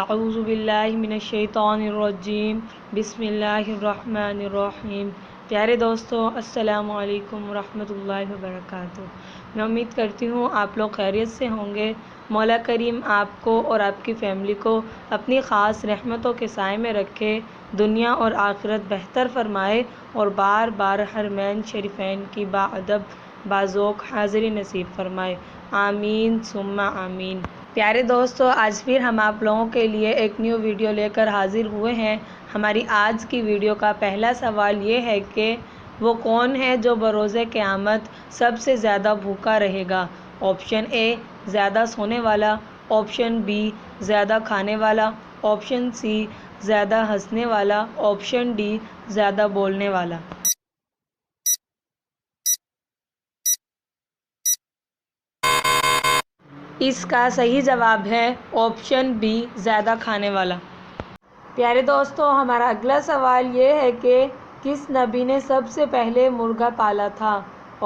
اعوذ باللہ من الشیطان الرجیم بسم اللہ الرحمن الرحیم۔ پیارے دوستو، السلام علیکم ورحمۃ اللہ وبرکاتہ۔ میں امید کرتی ہوں آپ لوگ خیریت سے ہوں گے۔ مولا کریم آپ کو اور آپ کی فیملی کو اپنی خاص رحمتوں کے سائے میں رکھے، دنیا اور آخرت بہتر فرمائے اور بار بار حرمین شریفین کی باادب باذوق حاضری نصیب فرمائے، آمین ثم آمین۔ پیارے دوستو، آج پھر ہم آپ لوگوں کے لیے ایک نیو ویڈیو لے کر حاضر ہوئے ہیں۔ ہماری آج کی ویڈیو کا پہلا سوال یہ ہے کہ وہ کون ہے جو بروز قیامت سب سے زیادہ بھوکا رہے گا؟ آپشن اے زیادہ سونے والا، آپشن بی زیادہ کھانے والا، آپشن سی زیادہ ہنسنے والا، آپشن ڈی زیادہ بولنے والا۔ اس کا صحیح جواب ہے آپشن بی زیادہ کھانے والا۔ پیارے دوستو، ہمارا اگلا سوال یہ ہے کہ کس نبی نے سب سے پہلے مرغا پالا تھا؟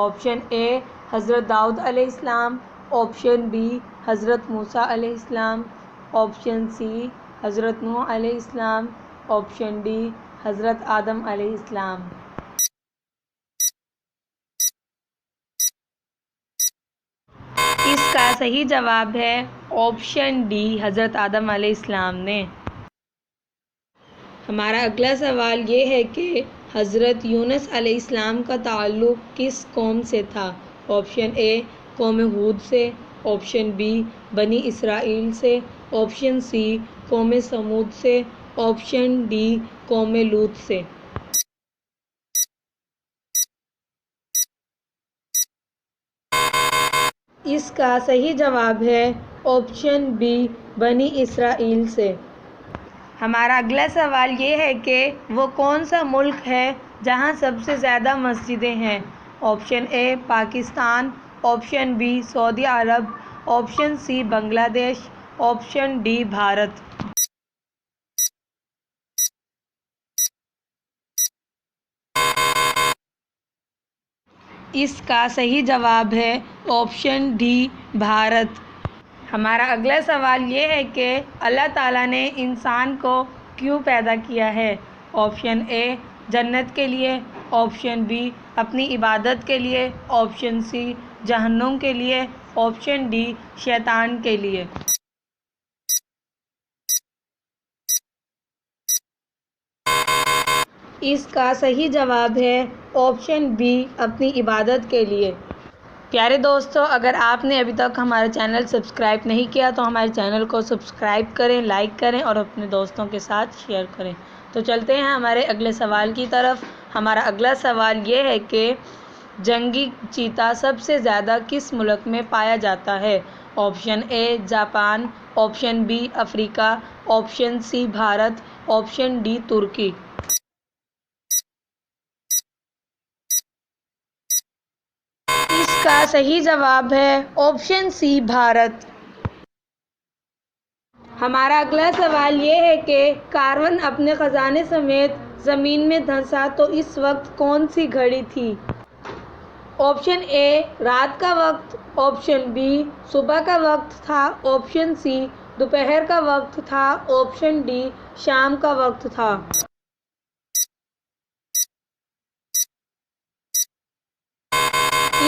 آپشن اے حضرت داؤد علیہ السلام، آپشن بی حضرت موسیٰ علیہ السلام، آپشن سی حضرت نوح علیہ السلام، آپشن ڈی حضرت آدم علیہ السلام۔ اس کا صحیح جواب ہے آپشن ڈی حضرت آدم علیہ السلام نے۔ ہمارا اگلا سوال یہ ہے کہ حضرت یونس علیہ السلام کا تعلق کس قوم سے تھا؟ آپشن اے قوم ہود سے، آپشن بی بنی اسرائیل سے، آپشن سی قوم سمود سے، آپشن ڈی قوم لوط سے۔ اس کا صحیح جواب ہے آپشن بی بنی اسرائیل سے۔ ہمارا اگلا سوال یہ ہے کہ وہ کون سا ملک ہے جہاں سب سے زیادہ مسجدیں ہیں؟ آپشن اے پاکستان، آپشن بی سعودی عرب، آپشن سی بنگلہ دیش، آپشن ڈی بھارت۔ اس کا صحیح جواب ہے آپشن ڈی بھارت۔ ہمارا اگلا سوال یہ ہے کہ اللہ تعالیٰ نے انسان کو کیوں پیدا کیا ہے؟ آپشن اے جنت کے لیے، آپشن بی اپنی عبادت کے لیے، آپشن سی جہنم کے لیے، آپشن ڈی شیطان کے لیے۔ اس کا صحیح جواب ہے آپشن بی اپنی عبادت کے لیے۔ پیارے دوستو، اگر آپ نے ابھی تک ہمارا چینل سبسکرائب نہیں کیا تو ہمارے چینل کو سبسکرائب کریں، لائک کریں اور اپنے دوستوں کے ساتھ شیئر کریں۔ تو چلتے ہیں ہمارے اگلے سوال کی طرف۔ ہمارا اگلا سوال یہ ہے کہ جنگی چیتا سب سے زیادہ کس ملک میں پایا جاتا ہے؟ Option A Japan, option B افریقہ، option C Bharat, option D ترکی۔ اس کا صحیح جواب ہے آپشن سی بھارت۔ ہمارا اگلا سوال یہ ہے کہ کارون اپنے خزانے سمیت زمین میں دھنسا تو اس وقت کون سی گھڑی تھی؟ آپشن اے رات کا وقت، آپشن بی صبح کا وقت تھا، آپشن سی دوپہر کا وقت تھا، آپشن ڈی شام کا وقت تھا۔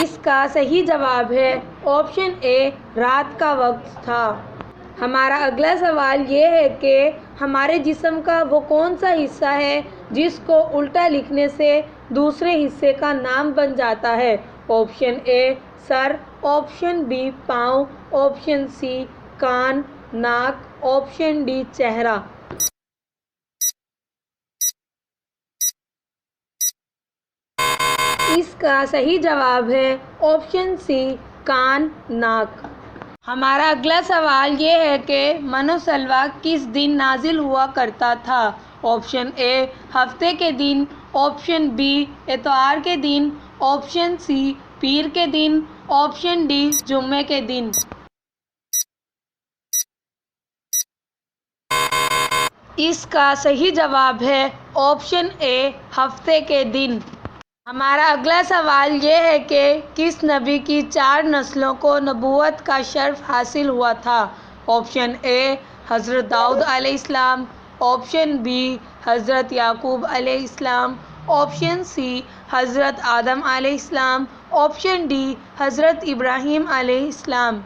اس کا صحیح جواب ہے آپشن اے رات کا وقت تھا۔ ہمارا اگلا سوال یہ ہے کہ ہمارے جسم کا وہ کون سا حصہ ہے جس کو الٹا لکھنے سے دوسرے حصے کا نام بن جاتا ہے؟ آپشن اے سر، آپشن بی پاؤں، آپشن سی کان، ناک، آپشن ڈی چہرہ۔ اس کا صحیح جواب ہے آپشن سی کان، ناک۔ ہمارا اگلا سوال یہ ہے کہ من و سلویٰ کس دن نازل ہوا کرتا تھا؟ آپشن اے ہفتے کے دن، آپشن بی اتوار کے دن، آپشن سی پیر کے دن، آپشن ڈی جمعے کے دن۔ اس کا صحیح جواب ہے آپشن اے ہفتے کے دن۔ ہمارا اگلا سوال یہ ہے کہ کس نبی کی 4 نسلوں کو نبوت کا شرف حاصل ہوا تھا؟ آپشن اے حضرت داؤد علیہ السلام، آپشن بی حضرت یعقوب علیہ السلام، آپشن سی حضرت آدم علیہ السلام، آپشن ڈی حضرت ابراہیم علیہ السلام۔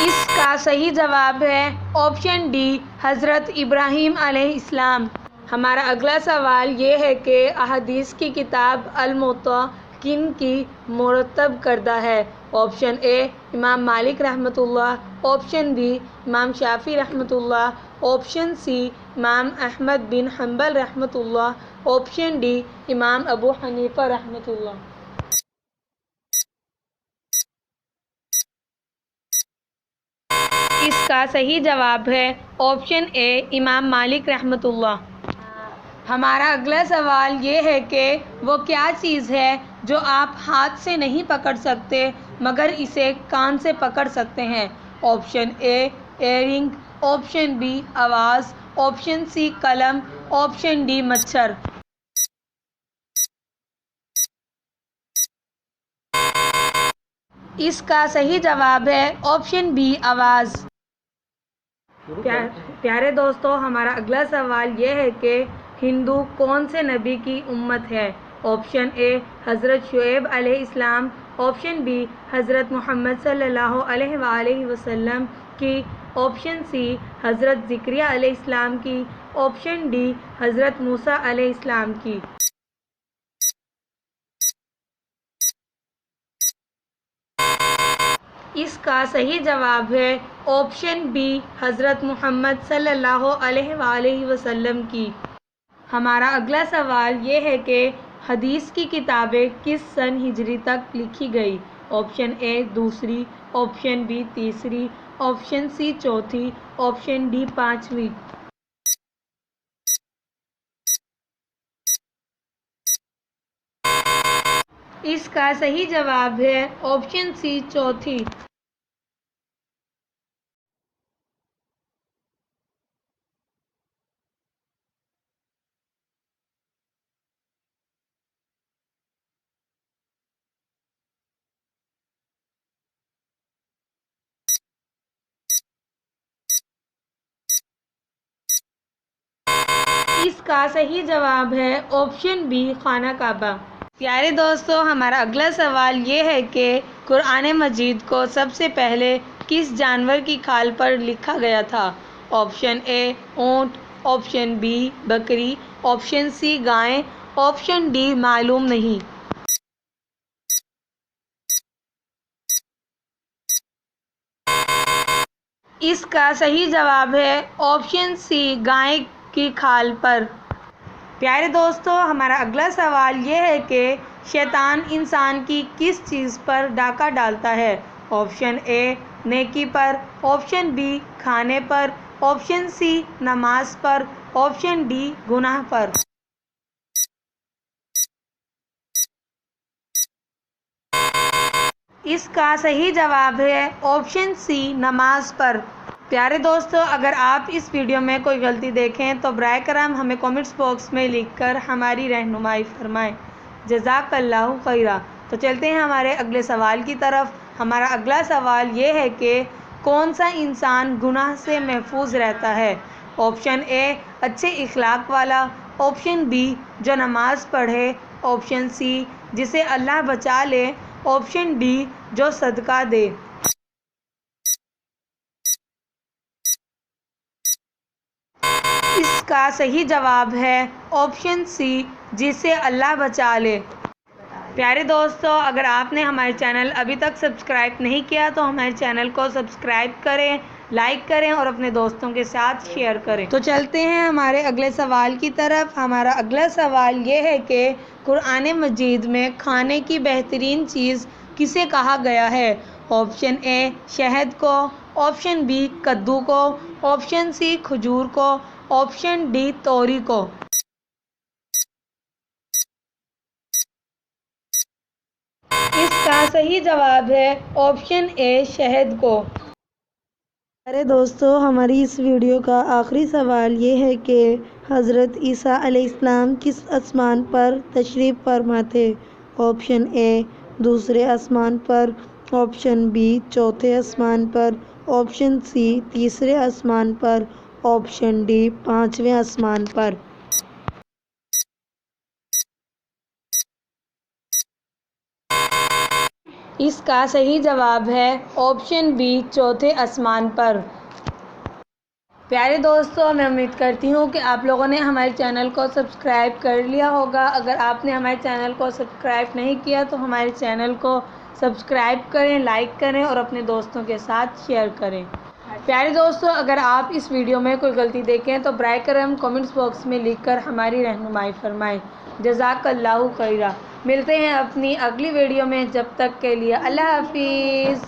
اس کا صحیح جواب ہے آپشن ڈی حضرت ابراہیم علیہ السلام۔ ہمارا اگلا سوال یہ ہے کہ احادیث کی کتاب الموطا کن کی مرتب کردہ ہے؟ آپشن اے امام مالک رحمۃ اللہ، آپشن بی امام شافعی رحمۃ اللہ، آپشن سی امام احمد بن حنبل رحمۃ اللہ، آپشن ڈی امام ابو حنیفہ رحمۃ اللہ۔ اس کا صحیح جواب ہے آپشن اے امام مالک رحمۃ اللہ۔ ہمارا اگلا سوال یہ ہے کہ وہ کیا چیز ہے جو آپ ہاتھ سے نہیں پکڑ سکتے مگر اسے کان سے پکڑ سکتے ہیں؟ آپشن اے ایئرنگ، آپشن بی آواز، آپشن سی قلم، آپشن ڈی مچھر۔ اس کا صحیح جواب ہے آپشن بی آواز۔ پیارے دوستو، ہمارا اگلا سوال یہ ہے کہ ہندو کون سے نبی کی امت ہے؟ آپشن اے حضرت شعیب علیہ السلام، آپشن بی حضرت محمد صلی اللہ علیہ وآلہ وسلم کی، آپشن سی حضرت زکریا علیہ السلام کی، آپشن ڈی حضرت موسیٰ علیہ السلام کی۔ اس کا صحیح جواب ہے آپشن بی حضرت محمد صلی اللہ علیہ وآلہ وسلم کی۔ ہمارا اگلا سوال یہ ہے کہ حدیث کی کتابیں کس سن ہجری تک لکھی گئی؟ آپشن اے دوسری، آپشن بی تیسری، آپشن سی چوتھی، آپشن ڈی پانچویں۔ اس کا صحیح جواب ہے آپشن سی چوتھی۔ اس کا صحیح جواب ہے آپشن بی خانہ کعبہ۔ پیارے دوستو، ہمارا اگلا سوال یہ ہے کہ قرآن مجید کو سب سے پہلے کس جانور کی کھال پر لکھا گیا تھا؟ آپشن اے اونٹ، آپشن بی بکری، آپشن سی گائے، آپشن ڈی معلوم نہیں۔ اس کا صحیح جواب ہے آپشن سی گائے کی کھال پر۔ پیارے دوستو، ہمارا اگلا سوال یہ ہے کہ شیطان انسان کی کس چیز پر ڈاکہ ڈالتا ہے؟ آپشن اے نیکی پر، آپشن بی کھانے پر، آپشن سی نماز پر، آپشن ڈی گناہ پر۔ اس کا صحیح جواب ہے آپشن سی نماز پر۔ پیارے دوستو، اگر آپ اس ویڈیو میں کوئی غلطی دیکھیں تو برائے کرم ہمیں کامنٹس باکس میں لکھ کر ہماری رہنمائی فرمائیں۔ جزاک اللہ خیرا۔ تو چلتے ہیں ہمارے اگلے سوال کی طرف۔ ہمارا اگلا سوال یہ ہے کہ کون سا انسان گناہ سے محفوظ رہتا ہے؟ آپشن اے اچھے اخلاق والا، آپشن بی جو نماز پڑھے، آپشن سی جسے اللہ بچا لے، آپشن ڈی جو صدقہ دے۔ اس کا صحیح جواب ہے آپشن سی جسے اللہ بچا لے۔ پیارے دوستو، اگر آپ نے ہمارے چینل ابھی تک سبسکرائب نہیں کیا تو ہمارے چینل کو سبسکرائب کریں، لائک کریں اور اپنے دوستوں کے ساتھ شیئر کریں۔ تو چلتے ہیں ہمارے اگلے سوال کی طرف۔ ہمارا اگلا سوال یہ ہے کہ قرآن مجید میں کھانے کی بہترین چیز کسے کہا گیا ہے؟ آپشن اے شہد کو، آپشن بی کدو کو، آپشن سی کھجور کو، آپشن ڈی توری کو۔ اس کا صحیح جواب ہے آپشن اے شہد کو۔ ارے دوستو، ہماری اس ویڈیو کا آخری سوال یہ ہے کہ حضرت عیسیٰ علیہ السلام کس آسمان پر تشریف فرما تھے؟ آپشن اے دوسرے آسمان پر، آپشن بی چوتھے آسمان پر، آپشن سی تیسرے آسمان پر، آپشن ڈی پانچویں آسمان پر۔ اس کا صحیح جواب ہے آپشن بی چوتھے آسمان پر۔ پیارے دوستوں، میں امید کرتی ہوں کہ آپ لوگوں نے ہمارے چینل کو سبسکرائب کر لیا ہوگا۔ اگر آپ نے ہمارے چینل کو سبسکرائب نہیں کیا تو ہمارے چینل کو سبسکرائب کریں، لائک کریں اور اپنے دوستوں کے ساتھ شیئر کریں۔ پیارے دوستوں، اگر آپ اس ویڈیو میں کوئی غلطی دیکھیں تو برائے کرم کمنٹس باکس میں لکھ کر ہماری رہنمائی فرمائیں۔ جزاک اللہ خیرہ۔ ملتے ہیں اپنی اگلی ویڈیو میں، جب تک کے لیے اللہ حافظ۔